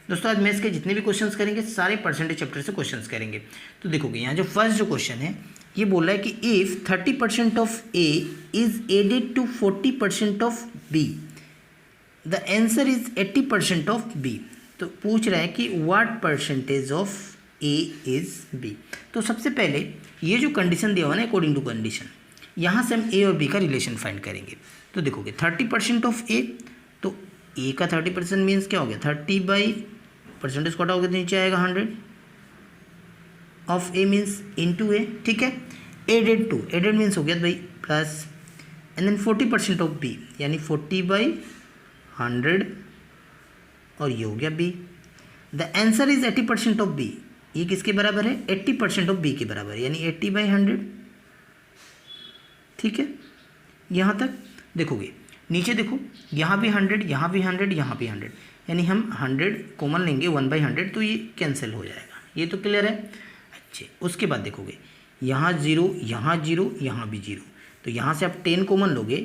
दोस्तों आज मैथ्स के जितने भी क्वेश्चंस करेंगे सारे परसेंटेज चैप्टर से क्वेश्चंस करेंगे। तो देखोगे यहाँ जो फर्स्ट जो क्वेश्चन है ये बोल रहा है कि if 30% of A is added to 40% of B the answer is 80% of B. तो पूछ रहा है कि what percentage of A is B. तो सबसे पहले ये जो कंडीशन दिया हुआ ना अकॉर्डिंग टू कंडीशन, यहाँ से हम ए और बी का रिलेशन फाइंड करेंगे। तो देखोगे 30% ऑफ ए, तो ए का 30% मीन्स क्या हो गया 30 बाई परसेंटेज कटा हो गया तो नीचे आएगा 100 of A means into A. ठीक है, एडेड टू, एडेड मीन्स हो गया भाई plus, and then 40% of B यानी 40 बाई 100 और ये हो गया B. The answer is 80% of B, ये किसके बराबर है 80% ऑफ बी के बराबर है यानी 80 बाई 100। ठीक है, यहाँ तक देखोगे नीचे देखो यहाँ भी 100, यहाँ भी 100, यहाँ भी 100 यानी हम 100 कॉमन लेंगे 1/100 तो ये कैंसिल हो जाएगा। ये तो क्लियर है। अच्छे, उसके बाद देखोगे यहाँ 0, यहाँ 0, यहाँ भी 0, तो यहाँ से आप 10 कॉमन लोगे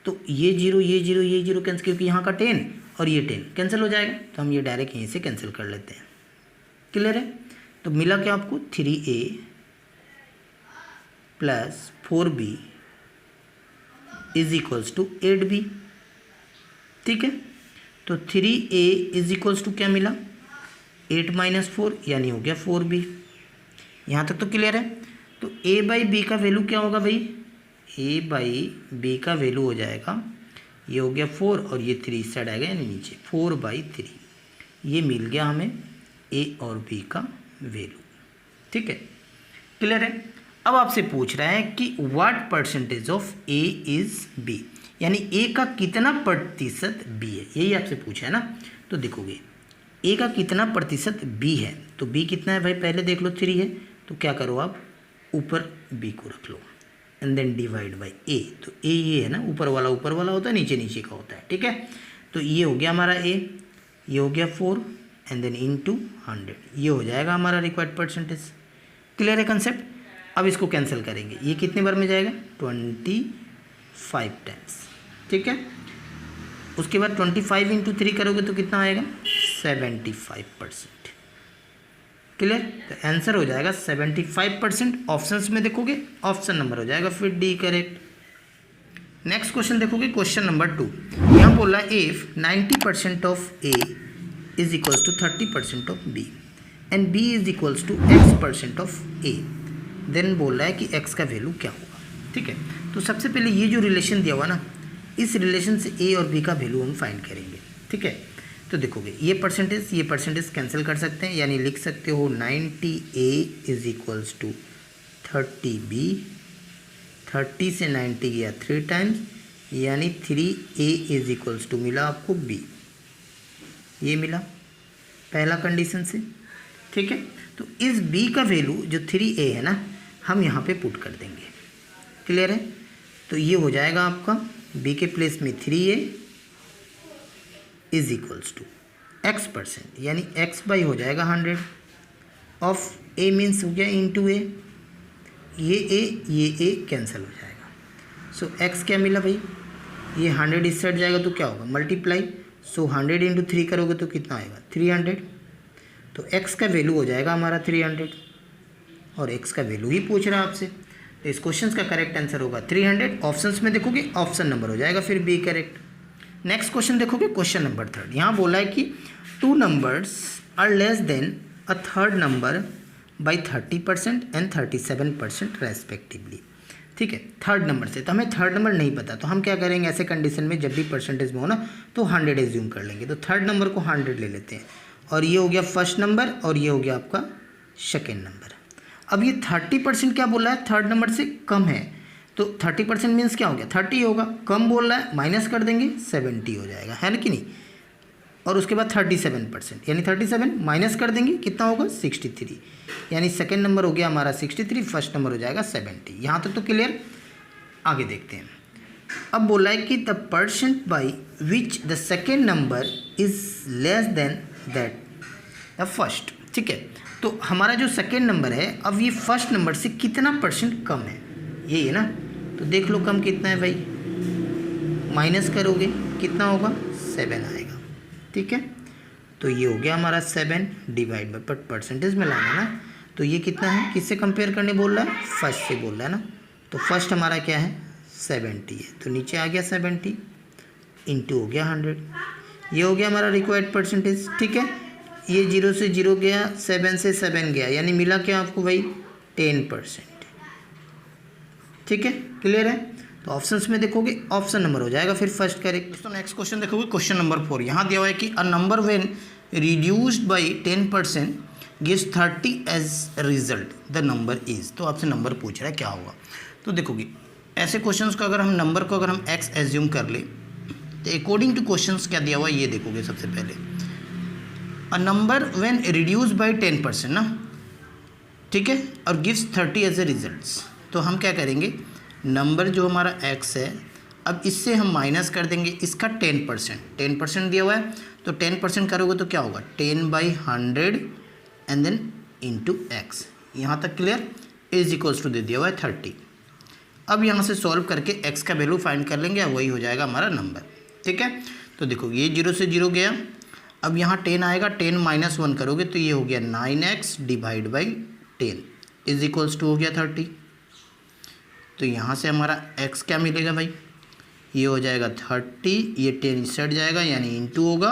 तो ये 0, ये 0, ये 0 कैंसिल, क्योंकि यहाँ का 10 और ये 10 कैंसिल हो जाएगा तो हम ये डायरेक्ट यहीं से कैंसिल कर लेते हैं। क्लियर है। तो मिला क्या आपको 3a plus 4b is equals to 8b। ठीक है, तो 3a इज इक्वल्स टू क्या मिला 8 माइनस 4 यानी हो गया 4b। यहाँ तक तो क्लियर है। तो a बाई बी का वैल्यू क्या होगा भाई, a बाई बी का वैल्यू हो जाएगा, ये हो गया 4 और ये 3 इस साइड आएगा यानी नीचे 4/3। ये मिल गया हमें a और b का वैल्यू। ठीक है, क्लियर है। अब आपसे पूछ रहा है कि what percentage of a is b, यानी a का कितना प्रतिशत b है, यही आपसे पूछा है ना। तो देखोगे a का कितना प्रतिशत b है, तो b कितना है भाई पहले देख लो 3 है, तो क्या करो आप ऊपर b को रख लो and then divide by a। तो a ये है ना, ऊपर वाला होता है, नीचे नीचे का होता है। ठीक है, तो ये हो गया हमारा a, ये हो गया 4 एंड देन इनटू 100, ये हो जाएगा हमारा रिक्वायर्ड परसेंटेज। क्लियर है कंसेप्ट। अब इसको कैंसिल करेंगे, ये कितने बार में जाएगा 25 टाइम्स। ठीक है, उसके बाद 25 इंटू 3 करोगे तो कितना आएगा 75%। क्लियर, तो आंसर हो जाएगा 75%। ऑप्शंस में देखोगे ऑप्शन नंबर हो जाएगा फिर डी करेक्ट। नेक्स्ट क्वेश्चन देखोगे क्वेश्चन नंबर 2, यहाँ बोला if 90% of A is equals to 30% of B and B is equals to x% of A, then बोल रहा है कि x का वैल्यू क्या होगा। ठीक है, तो सबसे पहले ये जो रिलेशन दिया हुआ ना, इस रिलेशन से a और b का वैल्यू हम फाइंड करेंगे। ठीक है, तो देखोगे ये परसेंटेज कैंसिल कर सकते हैं, यानी लिख सकते हो 90a is equals to 30b, 30 से 90 गया 3 टाइम्स यानी 3a इज इक्वल्स टू मिला आपको b, ये मिला पहला कंडीशन से। ठीक है, तो इस b का वैल्यू जो 3a है ना हम यहाँ पे पुट कर देंगे। क्लियर है, तो ये हो जाएगा आपका b के प्लेस में 3a is equals to x% यानी x बाई हो जाएगा 100 ऑफ a मीन्स हो गया इंटू a, ये a कैंसिल हो जाएगा। सो x क्या मिला भाई, ये 100 इस साइड जाएगा तो क्या होगा मल्टीप्लाई, सो 100 इंटू 3 करोगे तो कितना आएगा 300, तो x का वैल्यू हो जाएगा हमारा 300 और x का वैल्यू ही पूछ रहा है आपसे, तो इस क्वेश्चन का करेक्ट आंसर होगा 300। ऑप्शंस में देखोगे ऑप्शन नंबर हो जाएगा फिर बी करेक्ट। नेक्स्ट क्वेश्चन देखोगे क्वेश्चन नंबर 3, यहाँ बोला है कि 2 numbers are less than a third number by 30% and 37% respectively. ठीक है, थर्ड नंबर से, तो हमें थर्ड नंबर नहीं पता, तो हम क्या करेंगे ऐसे कंडीशन में जब भी परसेंटेज में हो ना तो 100 एज्यूम कर लेंगे। तो थर्ड नंबर को 100 ले लेते हैं और ये हो गया फर्स्ट नंबर और ये हो गया आपका सेकेंड नंबर। अब ये 30% क्या बोला है थर्ड नंबर से कम है, तो 30% मीन्स क्या हो गया 30 होगा, कम बोल रहा है माइनस कर देंगे 70 हो जाएगा, है ना कि नहीं। और उसके बाद 37% यानी 37 माइनस कर देंगे कितना होगा 63, यानी सेकेंड नंबर हो गया हमारा 63, फर्स्ट नंबर हो जाएगा 70। यहाँ तक तो क्लियर। आगे देखते हैं, अब बोला है कि the percent by which the second number is less than that the first. ठीक है, तो हमारा जो सेकेंड नंबर है अब ये फर्स्ट नंबर से कितना परसेंट कम है, यही है ना। तो देख लो कम कितना है भाई, माइनस करोगे कितना होगा 7 आएगा। ठीक है, तो ये हो गया हमारा 7 डिवाइड बाई परसेंटेज में लाना ना, तो ये कितना है, किससे कंपेयर करने बोल रहा है, फर्स्ट से बोल रहा है ना। तो फर्स्ट हमारा क्या है 70 है, तो नीचे आ गया 70 इंटू हो गया 100, ये हो गया हमारा रिक्वायर्ड परसेंटेज। ठीक है, ये 0 से 0 गया, 7 से 7 गया, यानी मिला क्या आपको भाई 10%। ठीक है, क्लियर है। तो ऑप्शंस में देखोगे ऑप्शन नंबर हो जाएगा फिर फर्स्ट करेक्ट। तो नेक्स्ट क्वेश्चन देखोगे क्वेश्चन नंबर 4, यहाँ दिया हुआ है कि a number when reduced by 10% gives 30 as result, the number is. तो आपसे नंबर पूछ रहा है क्या होगा। तो देखोगे ऐसे क्वेश्चंस को अगर हम नंबर को अगर हम एक्स एज्यूम कर ले, तो अकॉर्डिंग टू क्वेश्चंस क्या दिया हुआ है ये देखोगे। सबसे पहले अ नंबर व्हेन रिड्यूस्ड बाय 10% ना, ठीक है, और गिव्स 30 एज ए रिजल्ट्स। तो हम क्या करेंगे, नंबर जो हमारा x है, अब इससे हम माइनस कर देंगे इसका 10% दिया हुआ है, तो 10% करोगे तो क्या होगा 10/100 एंड देन इंटू एक्स। यहाँ तक क्लियर, इज इक्वल्स टू दे दिया हुआ है 30। अब यहाँ से सॉल्व करके x का वैल्यू फाइंड कर लेंगे, वही हो जाएगा हमारा नंबर। ठीक है, तो देखो ये 0 से 0 गया, अब यहाँ 10 आएगा, 10 - 1 करोगे तो ये हो गया 9x divide by 10 is equals to हो गया 30। तो यहाँ से हमारा x क्या मिलेगा भाई, ये हो जाएगा 30, ये 10 इस साइड जाएगा यानी इंटू होगा,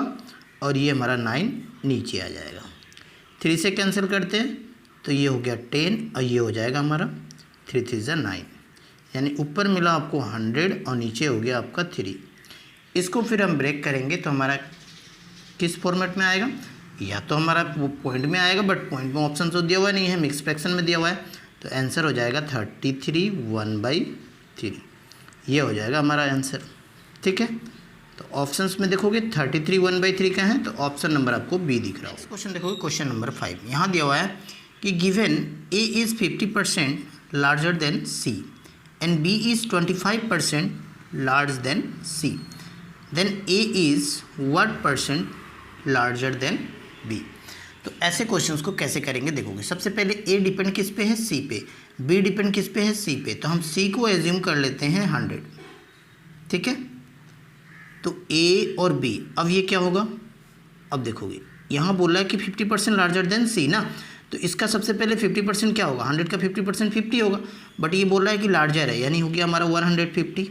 और ये हमारा 9 नीचे आ जाएगा। 3 से कैंसिल करते हैं तो ये हो गया 10 और ये हो जाएगा हमारा 3 3 = 9, यानी ऊपर मिला आपको 100 और नीचे हो गया आपका 3। इसको फिर हम ब्रेक करेंगे तो हमारा किस फॉर्मेट में आएगा, या तो हमारा पॉइंट में आएगा, बट पॉइंट में ऑप्शन तो दिया हुआ नहीं है, मिक्स फ्रैक्शन में दिया हुआ है, तो आंसर हो जाएगा 33 1/3, ये हो जाएगा हमारा आंसर। ठीक है, तो ऑप्शंस में देखोगे 33 1/3 का है, तो ऑप्शन नंबर आपको बी दिख रहा हो। क्वेश्चन देखोगे क्वेश्चन नंबर 5, यहाँ दिया हुआ है कि given A is 50% larger than C and B is 25% large than C, then A is what percent larger than B. तो ऐसे क्वेश्चंस को कैसे करेंगे देखोगे। सबसे पहले ए डिपेंड किस पे है, सी पे, बी डिपेंड किस पे है, सी पे, तो हम सी को एज्यूम कर लेते हैं 100। ठीक है, तो ए और बी, अब ये क्या होगा, अब देखोगे यहाँ बोल रहा है कि 50% लार्जर देन सी ना, तो इसका सबसे पहले 50% क्या होगा, 100 का 50% 50 होगा, बट ये बोल रहा है कि लार्जर है, यानी हो गया हमारा 150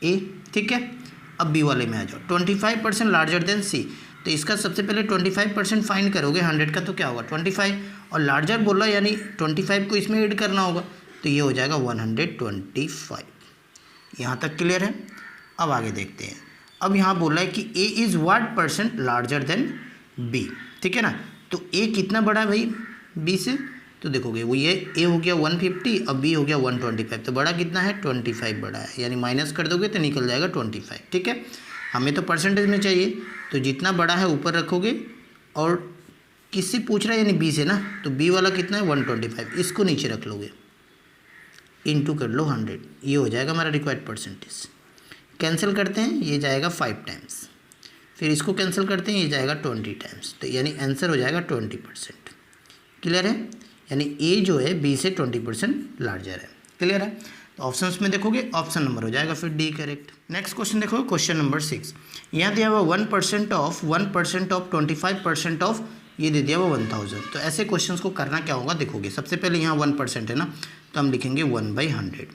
ए। ठीक है, अब बी वाले में आ जाओ, 25% लार्जर देन सी, तो इसका सबसे पहले 25% फाइंड करोगे 100 का, तो क्या होगा 25, और लार्जर बोल रहा है यानी 25 को इसमें ऐड करना होगा, तो ये हो जाएगा 125। यहाँ तक क्लियर है। अब आगे देखते हैं, अब यहाँ बोल रहा है कि A is what percent larger than B. ठीक है ना, तो ए कितना बड़ा है भाई बी से, तो देखोगे वो ये ए हो गया 150 और बी हो गया 125, तो बड़ा कितना है 25 बड़ा है, यानी माइनस कर दोगे तो निकल जाएगा 25। ठीक है, हमें तो परसेंटेज में चाहिए, तो जितना बड़ा है ऊपर रखोगे, और किससे पूछ रहा है यानी बी से ना, तो बी वाला कितना है 125, इसको नीचे रख लोगे, इंटू कर लो 100, ये हो जाएगा हमारा रिक्वायर्ड परसेंटेज। कैंसिल करते हैं, ये जाएगा 5 टाइम्स, फिर इसको कैंसिल करते हैं, ये जाएगा 20 टाइम्स, तो यानी आंसर हो जाएगा 20%। क्लियर है, यानी ए जो है बी से 20% लार्जर है। क्लियर है, तो ऑप्शंस में देखोगे ऑप्शन नंबर हो जाएगा फिर डी करेक्ट। नेक्स्ट क्वेश्चन देखोगे क्वेश्चन नंबर 6, यहाँ दिया हुआ 1% ऑफ 25% ऑफ, ये दे दिया हुआ 1000। तो ऐसे क्वेश्चंस को करना क्या होगा देखोगे। सबसे पहले यहाँ 1% है ना, तो हम लिखेंगे 1/100,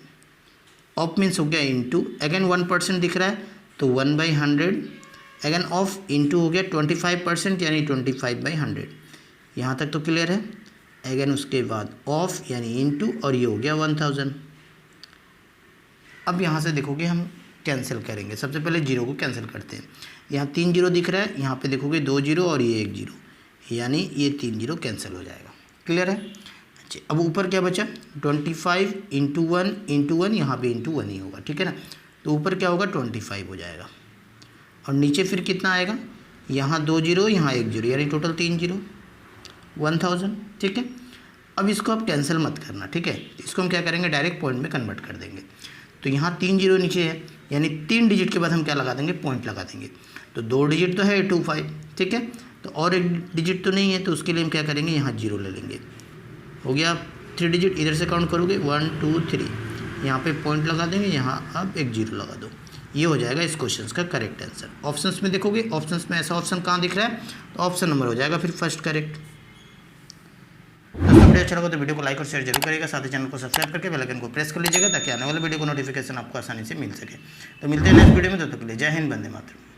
ऑफ मीन्स हो गया इंटू, अगेन 1% दिख रहा है तो 1/100, अगेन ऑफ इंटू हो गया 25% यानी 25/100। यहाँ तक तो क्लियर है। अगेन उसके बाद ऑफ यानी इंटू, और ये हो गया 1000। अब यहाँ से देखोगे हम कैंसिल करेंगे, सबसे पहले जीरो को कैंसिल करते हैं। यहाँ 3 जीरो दिख रहा है, यहाँ पे देखोगे 2 जीरो और ये 1 जीरो, यानी ये 3 जीरो कैंसिल हो जाएगा। क्लियर है। अच्छा, अब ऊपर क्या बचा 25 इंटू 1, यहाँ पे इंटू 1 ही होगा। ठीक है ना, तो ऊपर क्या होगा 25 हो जाएगा, और नीचे फिर कितना आएगा, यहाँ 2 जीरो यहाँ 1 जीरो, यानी टोटल 3 जीरो 1000। ठीक है, अब इसको आप कैंसिल मत करना। ठीक है, इसको हम क्या करेंगे डायरेक्ट पॉइंट में कन्वर्ट कर देंगे। तो यहाँ 3 जीरो नीचे है, यानी 3 डिजिट के बाद हम क्या लगा देंगे, पॉइंट लगा देंगे। तो 2 डिजिट तो है 25, ठीक है, तो और 1 डिजिट तो नहीं है, तो उसके लिए हम क्या करेंगे, यहाँ जीरो ले लेंगे। हो गया 3 डिजिट, इधर से काउंट करोगे 1 2 3, यहाँ पे पॉइंट लगा देंगे, यहाँ अब 1 जीरो लगा दो, ये हो जाएगा इस क्वेश्चन का करेक्ट आंसर। ऑप्शंस में देखोगे, ऑप्शंस में ऐसा ऑप्शन कहाँ दिख रहा है, तो ऑप्शन नंबर हो जाएगा फिर फर्स्ट करेक्ट। दोस्तों वीडियो अच्छा लगा तो वीडियो को लाइक और शेयर जरूर करिएगा, साथ ही चैनल को सब्सक्राइब करके बेल आइकन को प्रेस कर लीजिएगा ताकि आने वाले वीडियो को नोटिफिकेशन आपको आसानी से मिल सके। तो मिलते हैं नेक्स्ट वीडियो में, तब तक के लिए जय हिंद, वंदे मातरम।